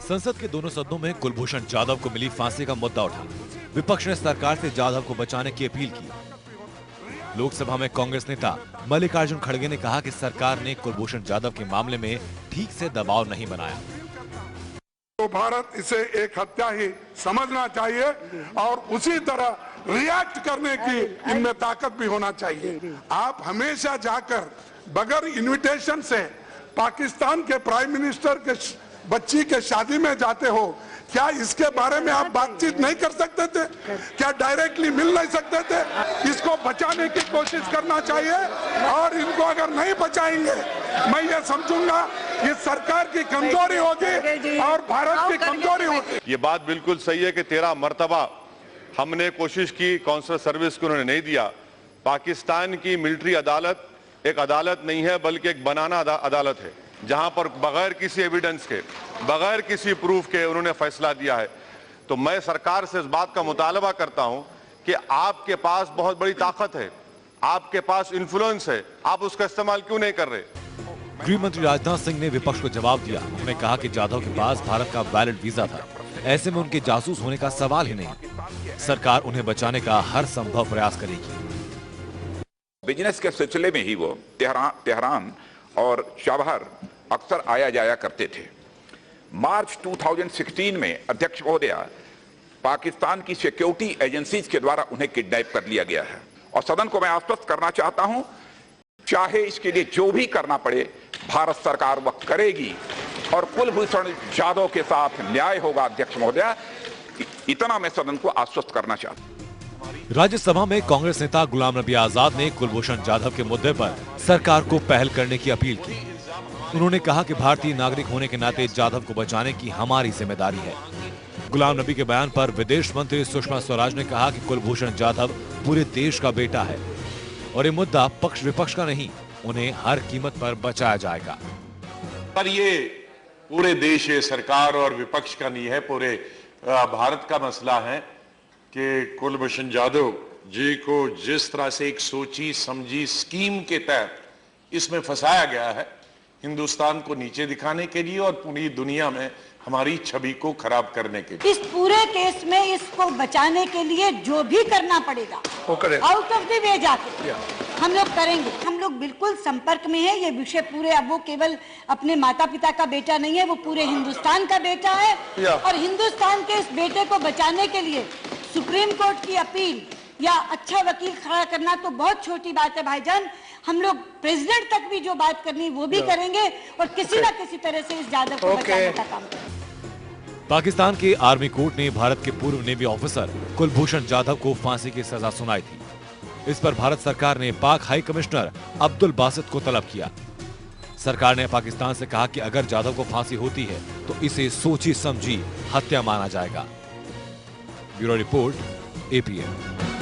संसद के दोनों सदनों में कुलभूषण जाधव को मिली फांसी का मुद्दा उठा। विपक्ष ने सरकार से जाधव को बचाने की अपील की। लोकसभा में कांग्रेस नेता मल्लिकार्जुन खड़गे ने कहा कि सरकार ने कुलभूषण जाधव के मामले में ठीक से दबाव नहीं बनाया। तो भारत इसे एक हत्या ही समझना चाहिए और उसी तरह रिएक्ट करने की इनमें ताकत भी होना चाहिए। आप हमेशा जाकर बगैर इनविटेशन से पाकिस्तान के प्राइम मिनिस्टर के बच्ची के शादी में जाते हो, क्या इसके बारे में आप बातचीत नहीं कर सकते थे? क्या डायरेक्टली मिल नहीं सकते थे? इसको बचाने की कोशिश करना चाहिए और इनको अगर नहीं बचाएंगे मैं ये समझूंगा ये सरकार की कमजोरी होगी और भारत की कमजोरी होगी। ये बात बिल्कुल सही है कि 13 मर्तबा हमने कोशिश की, काउंसलर सर्विस को उन्होंने नहीं दिया। पाकिस्तान की मिलिट्री अदालत एक अदालत नहीं है बल्कि एक बनाना अदालत है, जहां पर बगैर किसी एविडेंस के, बगैर किसी प्रूफ के उन्होंने फैसला दिया है। तो मैं सरकार से इस बात का मुतालबा करता हूं कि आपके पास बहुत बड़ी ताकत है, आपके पास इन्फ्लुएंस है, आप उसका इस्तेमाल क्यों नहीं कर रहे? गृह मंत्री राजनाथ सिंह ने विपक्ष को जवाब दिया। उन्होंने कहा कि जाधव के पास भारत का वैलिड वीजा था, ऐसे में उनके जासूस होने का सवाल ही नहीं। सरकार उन्हें बचाने का हर संभव प्रयास करेगी। बिजनेस के सिलसिले में ही वो तेहरान और चाबहार अक्सर आया जाया करते थे। मार्च 2016 में अध्यक्ष महोदय पाकिस्तान की सिक्योरिटी एजेंसीज के द्वारा उन्हें किडनैप कर लिया गया है और सदन को मैं आश्वस्त करना चाहता हूं, चाहे इसके लिए जो भी करना पड़े भारत सरकार वह करेगी और कुलभूषण जाधव के साथ न्याय होगा। अध्यक्ष महोदय, इतना मैं सदन को आश्वस्त करना चाहता हूं। राज्यसभा में कांग्रेस नेता गुलाम नबी आजाद ने कुलभूषण जाधव के मुद्दे पर सरकार को पहल करने की अपील की। उन्होंने कहा कि भारतीय नागरिक होने के नाते जाधव को बचाने की हमारी जिम्मेदारी है। गुलाम नबी के बयान पर विदेश मंत्री सुषमा स्वराज ने कहा कि कुलभूषण जाधव पूरे देश का बेटा है और ये मुद्दा पक्ष विपक्ष का नहीं, उन्हें हर कीमत पर बचाया जाएगा। पर ये पूरे देश, सरकार और विपक्ष का नहीं है, पूरे भारत का मसला है कि कुलभूषण जाधव जी को जिस तरह से एक सोची समझी स्कीम के तहत इसमें फंसाया गया है, हिंदुस्तान को नीचे दिखाने के लिए और पूरी दुनिया में हमारी छवि को खराब करने के लिए। इस पूरे केस में इसको बचाने के लिए जो भी करना पड़ेगा आउट ऑफ द वे जाके हम लोग करेंगे। हम लोग बिल्कुल संपर्क में है। ये विषय पूरे, अब वो केवल अपने माता पिता का बेटा नहीं है, वो पूरे हिंदुस्तान का बेटा है और हिंदुस्तान के इस बेटे को बचाने के लिए सुप्रीम कोर्ट की अपील या अच्छा वकील खड़ा करना तो बहुत छोटी बात है भाईजान। हम लोग प्रेसिडेंट तक भी जो बात करनी वो भी करेंगे और किसी ना किसी तरह से इस जाधव को बचाने का काम करेंगे। पाकिस्तान के आर्मी कोर्ट ने भारत के पूर्व नेवी ऑफिसर कुलभूषण जाधव को फांसी की सजा सुनाई थी। इस पर भारत सरकार ने पाक हाई कमिश्नर अब्दुल बासित को तलब किया। सरकार ने पाकिस्तान से कहा कि अगर जाधव को फांसी होती है तो इसे सोची समझी हत्या माना जाएगा। Bureau report, APM।